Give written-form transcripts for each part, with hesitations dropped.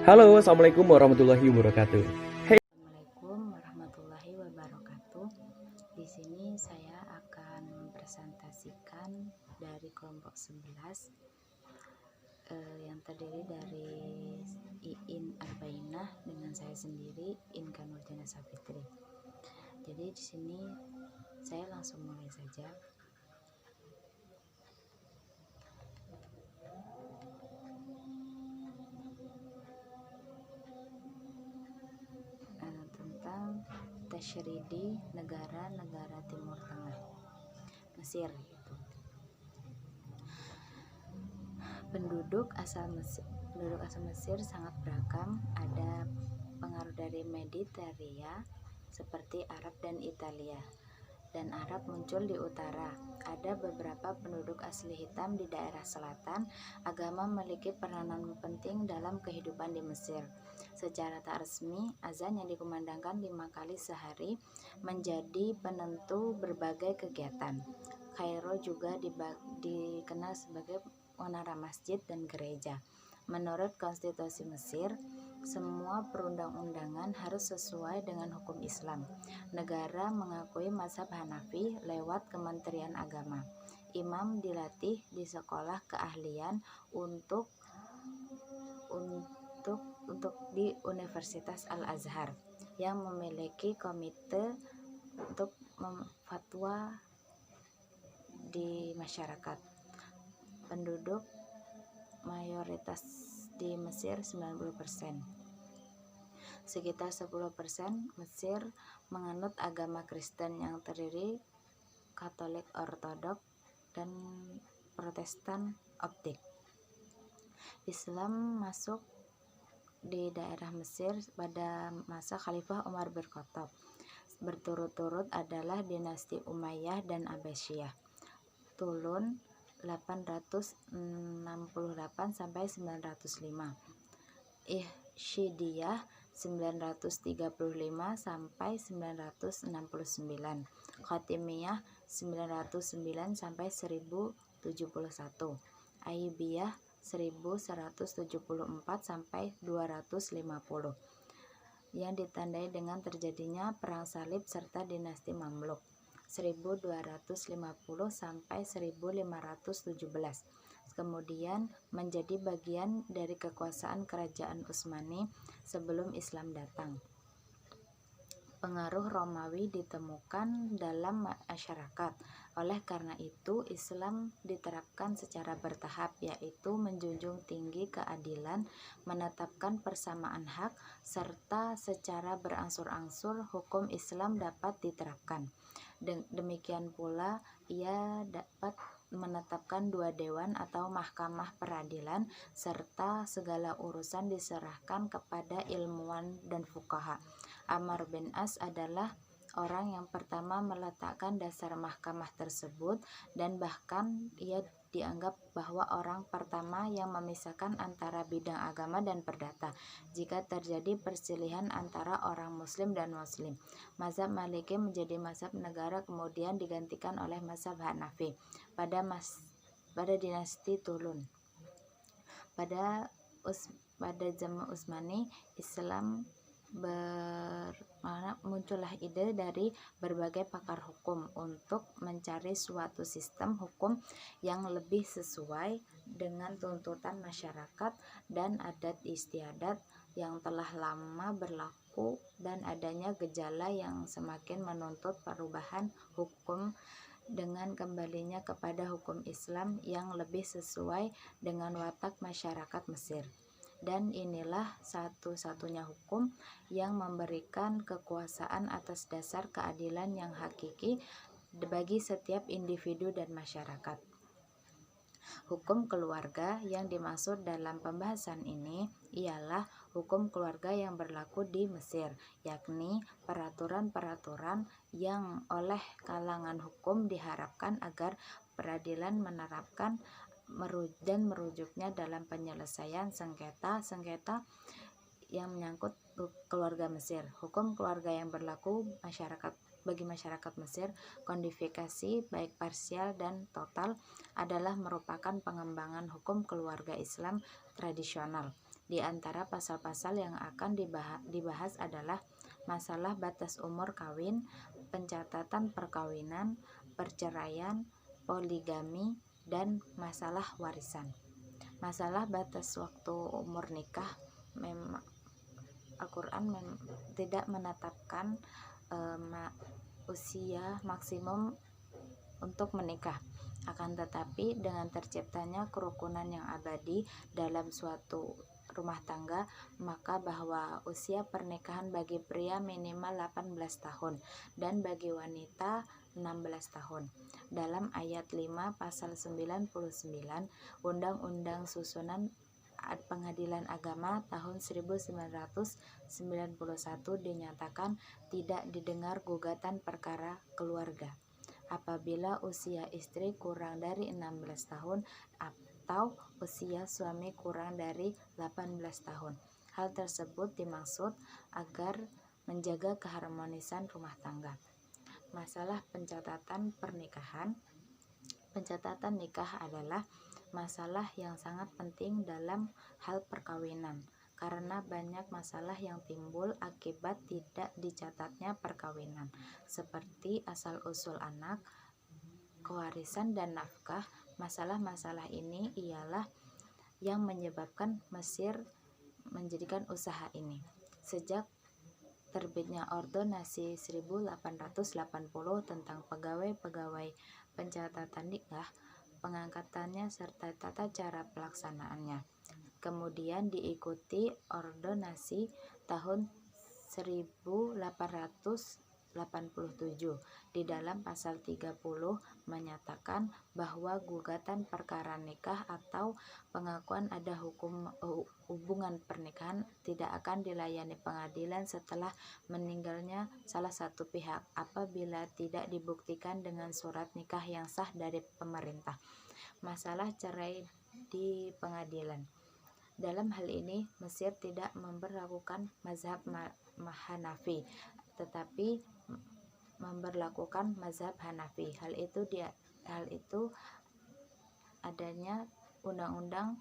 Halo, assalamualaikum warahmatullahi wabarakatuh. Assalamualaikum warahmatullahi wabarakatuh. Di sini saya akan mempresentasikan dari kelompok 11 yang terdiri dari Iin Arbainah dengan saya sendiri Inka Nurjana Safitri. Jadi di sini saya langsung mulai saja. Tentang tasyridi negara-negara Timur Tengah, Mesir. Penduduk asal Mesir sangat beragam. Ada pengaruh dari Mediterania seperti Arab dan Italia, dan Arab muncul di utara. Ada beberapa penduduk asli hitam di daerah selatan. Agama memiliki peranan penting dalam kehidupan di Mesir. Secara tak resmi, azan yang dikumandangkan 5 kali sehari menjadi penentu berbagai kegiatan. Kairo juga dikenal sebagai menara masjid dan gereja. Menurut konstitusi Mesir, semua perundang-undangan harus sesuai dengan hukum Islam. Negara mengakui mazhab Hanafi lewat Kementerian Agama. Imam dilatih di sekolah keahlian untuk di Universitas Al-Azhar yang memiliki komite untuk fatwa di masyarakat. Penduduk mayoritas di Mesir 90%. Sekitar 10% Mesir menganut agama Kristen yang terdiri Katolik Ortodok dan Protestan Optik. Islam masuk di daerah Mesir pada masa Khalifah Umar bin Khattab. Berturut-turut adalah dinasti Umayyah dan Abbasiyah. Tulun 868 sampai 905. Ikhshidiyah 935 sampai 969. Khatimiyah 909 sampai 1071. Ayyubiyah 1174 sampai 250, yang ditandai dengan terjadinya perang salib serta dinasti Mamluk 1250 sampai 1517. Kemudian menjadi bagian dari kekuasaan kerajaan Utsmani sebelum Islam datang. Pengaruh Romawi ditemukan dalam masyarakat. Oleh karena itu, Islam diterapkan secara bertahap, yaitu menjunjung tinggi keadilan, menetapkan persamaan hak, serta secara berangsur-angsur hukum Islam dapat diterapkan. Demikian pula, ia dapat menetapkan 2 dewan atau mahkamah peradilan, serta segala urusan diserahkan kepada ilmuwan dan fuqaha. Amr bin As adalah orang yang pertama meletakkan dasar mahkamah tersebut, dan bahkan ia dianggap bahwa orang pertama yang memisahkan antara bidang agama dan perdata jika terjadi perselisihan antara orang muslim dan muslim. Mazhab Maliki menjadi mazhab negara, kemudian digantikan oleh mazhab Hanafi pada dinasti Tulun. Pada zaman Utsmani, Islam muncullah ide dari berbagai pakar hukum untuk mencari suatu sistem hukum yang lebih sesuai dengan tuntutan masyarakat dan adat istiadat yang telah lama berlaku, dan adanya gejala yang semakin menuntut perubahan hukum dengan kembalinya kepada hukum Islam yang lebih sesuai dengan watak masyarakat Mesir. Dan inilah satu-satunya hukum yang memberikan kekuasaan atas dasar keadilan yang hakiki bagi setiap individu dan masyarakat. Hukum keluarga yang dimaksud dalam pembahasan ini ialah hukum keluarga yang berlaku di Mesir, yakni peraturan-peraturan yang oleh kalangan hukum diharapkan agar peradilan menerapkan dan merujuknya dalam penyelesaian sengketa yang menyangkut keluarga Mesir. Hukum keluarga yang berlaku bagi masyarakat Mesir, kodifikasi baik parsial dan total, adalah merupakan pengembangan hukum keluarga Islam tradisional Di antara pasal-pasal yang akan dibahas adalah masalah batas umur kawin, pencatatan perkawinan, perceraian, poligami, dan masalah warisan. Masalah batas waktu umur nikah, memang Al-Quran tidak menetapkan usia maksimum untuk menikah. Akan tetapi dengan terciptanya kerukunan yang abadi dalam suatu rumah tangga, maka bahwa usia pernikahan bagi pria minimal 18 tahun dan bagi wanita 16 tahun. Dalam ayat 5 pasal 99 Undang-Undang Susunan Pengadilan Agama tahun 1991 dinyatakan tidak didengar gugatan perkara keluarga apabila usia istri kurang dari 16 tahun atau usia suami kurang dari 18 tahun. Hal tersebut dimaksud agar menjaga keharmonisan rumah tangga. Masalah pencatatan pernikahan. Pencatatan nikah adalah masalah yang sangat penting dalam hal perkawinan karena banyak masalah yang timbul akibat tidak dicatatnya perkawinan, seperti asal-usul anak, kewarisan, dan nafkah. Masalah-masalah ini ialah yang menyebabkan Mesir menjadikan usaha ini. Sejak terbitnya Ordonasi 1880 tentang pegawai-pegawai pencatatan nikah, pengangkatannya serta tata cara pelaksanaannya. Kemudian diikuti Ordonasi tahun 1887. Di dalam pasal 30 menyatakan bahwa gugatan perkara nikah atau pengakuan ada hubungan pernikahan tidak akan dilayani pengadilan setelah meninggalnya salah satu pihak apabila tidak dibuktikan dengan surat nikah yang sah dari pemerintah. Masalah cerai di pengadilan. Dalam hal ini Mesir tidak memberlakukan mazhab Hanafi, tetapi memberlakukan mazhab Hanafi. Hal itu adanya Undang-Undang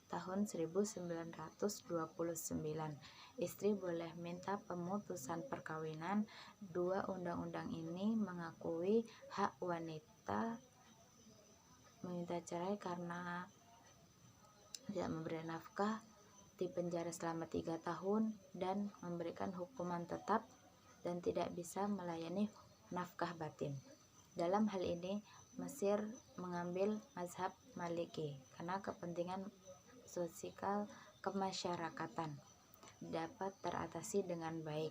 tahun 1929. Istri boleh minta pemutusan perkawinan. Dua undang-undang ini mengakui hak wanita meminta cerai karena tidak memberi nafkah, dipenjara selama 3 tahun, dan memberikan hukuman tetap dan tidak bisa melayani nafkah batin. Dalam hal ini Mesir mengambil mazhab Maliki karena kepentingan sosial kemasyarakatan dapat teratasi dengan baik.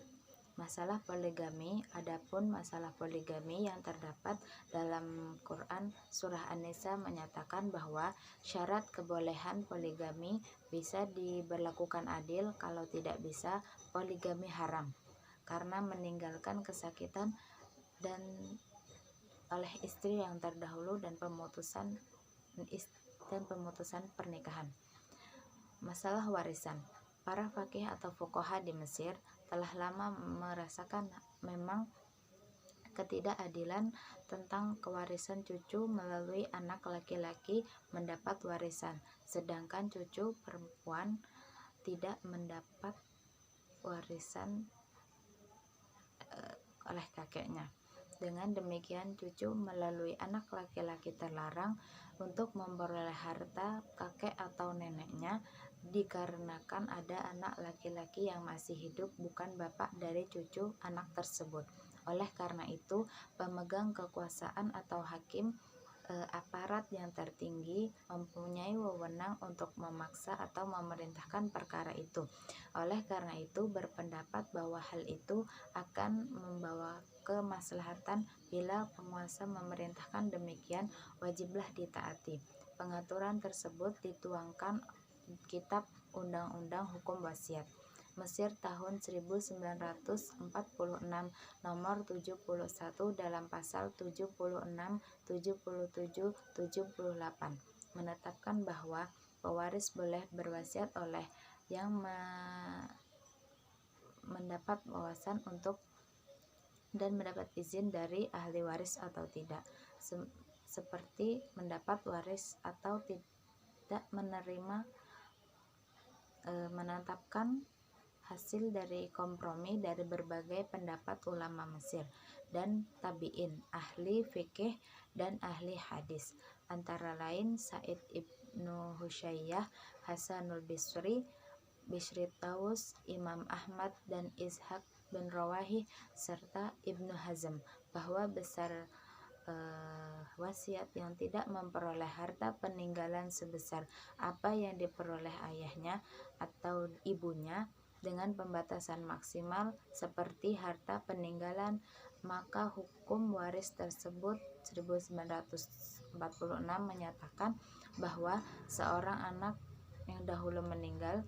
Masalah poligami. Adapun masalah poligami yang terdapat dalam Quran surah An-Nisa menyatakan bahwa syarat kebolehan poligami bisa diberlakukan adil, kalau tidak bisa poligami haram karena meninggalkan kesakitan dan oleh istri yang terdahulu dan pemutusan pernikahan. Masalah warisan. Para faqih atau fuqaha di Mesir telah lama merasakan memang ketidakadilan tentang kewarisan cucu melalui anak laki-laki mendapat warisan, sedangkan cucu perempuan tidak mendapat warisan oleh kakeknya. Dengan demikian, cucu melalui anak laki-laki terlarang untuk memperoleh harta kakek atau neneknya dikarenakan ada anak laki-laki yang masih hidup bukan bapak dari cucu anak tersebut. Oleh karena itu, pemegang kekuasaan atau hakim aparat yang tertinggi mempunyai wewenang untuk memaksa atau memerintahkan perkara itu. Oleh karena itu, berpendapat bahwa hal itu akan membawa kemaslahatan bila penguasa memerintahkan demikian, wajiblah ditaati. Pengaturan tersebut dituangkan Kitab Undang-Undang Hukum Wasiat Mesir tahun 1946 nomor 71 dalam pasal 76, 77, 78 menetapkan bahwa pewaris boleh berwasiat oleh yang mendapat wawasan untuk dan mendapat izin dari ahli waris atau tidak, seperti mendapat waris atau tidak menerima menetapkan hasil dari kompromi dari berbagai pendapat ulama Mesir dan tabi'in, ahli fikih dan ahli hadis, antara lain Sa'id ibnu Husayyah, Hasanul Bisri, Bishri Taus, Imam Ahmad dan Ishaq bin Rawahi serta Ibnu Hazm, bahwa besar wasiat yang tidak memperoleh harta peninggalan sebesar apa yang diperoleh ayahnya atau ibunya dengan pembatasan maksimal seperti harta peninggalan, maka hukum waris tersebut 1946 menyatakan bahwa seorang anak yang dahulu meninggal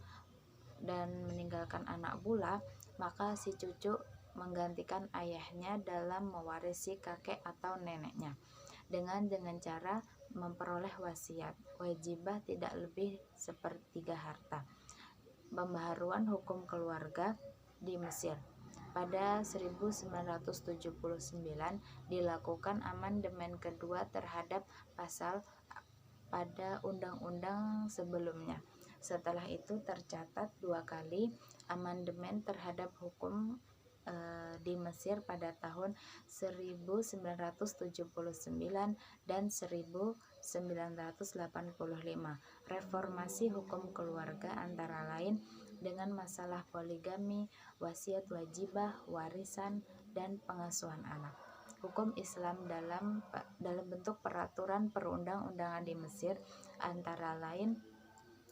dan meninggalkan anak pula, maka si cucu menggantikan ayahnya dalam mewarisi kakek atau neneknya dengan cara memperoleh wasiat wajibah tidak lebih sepertiga harta. Pembaharuan hukum keluarga di Mesir. Pada 1979 dilakukan amandemen kedua terhadap pasal pada undang-undang sebelumnya. Setelah itu tercatat 2 kali amandemen terhadap hukum di Mesir pada tahun 1979 dan 1985. Reformasi hukum keluarga antara lain dengan masalah poligami, wasiat wajibah, warisan, dan pengasuhan anak. Hukum Islam dalam bentuk peraturan perundang-undangan di Mesir antara lain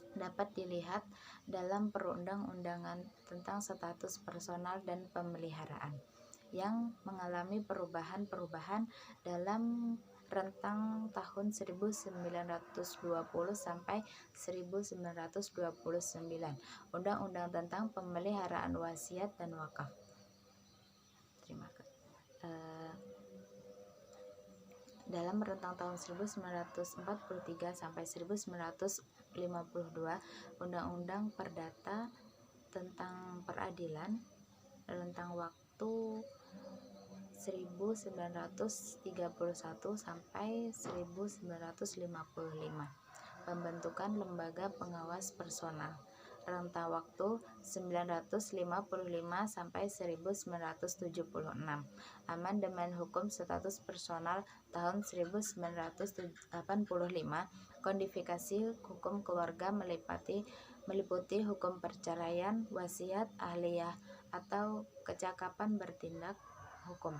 dapat dilihat dalam perundang-undangan tentang status personal dan pemeliharaan yang mengalami perubahan-perubahan dalam rentang tahun 1920 sampai 1929, Undang-Undang tentang Pemeliharaan Wasiat dan Wakaf. Terima kasih. Dalam rentang tahun 1943 sampai 1952, Undang-Undang Perdata tentang Peradilan rentang waktu 1931 sampai 1955. Pembentukan lembaga pengawas personal rentang waktu 1955 sampai 1976. Amandemen hukum status personal tahun 1985. Kodifikasi hukum keluarga meliputi hukum perceraian, wasiat, ahliyah atau kecakapan bertindak hukum,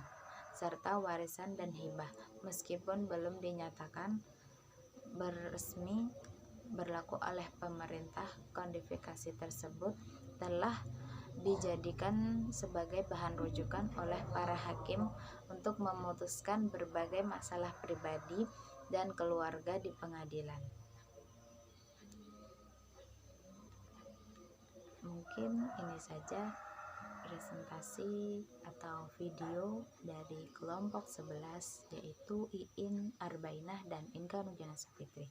serta warisan dan hibah. Meskipun belum dinyatakan resmi berlaku oleh pemerintah, kodifikasi tersebut telah dijadikan sebagai bahan rujukan oleh para hakim untuk memutuskan berbagai masalah pribadi dan keluarga di pengadilan. Mungkin ini saja presentasi atau video dari kelompok 11, yaitu Iin, Arbainah, dan Inka Nurjana Sapitri.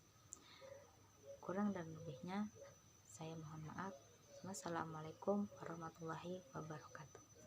Kurang dan lebihnya saya mohon maaf. Wassalamualaikum warahmatullahi wabarakatuh.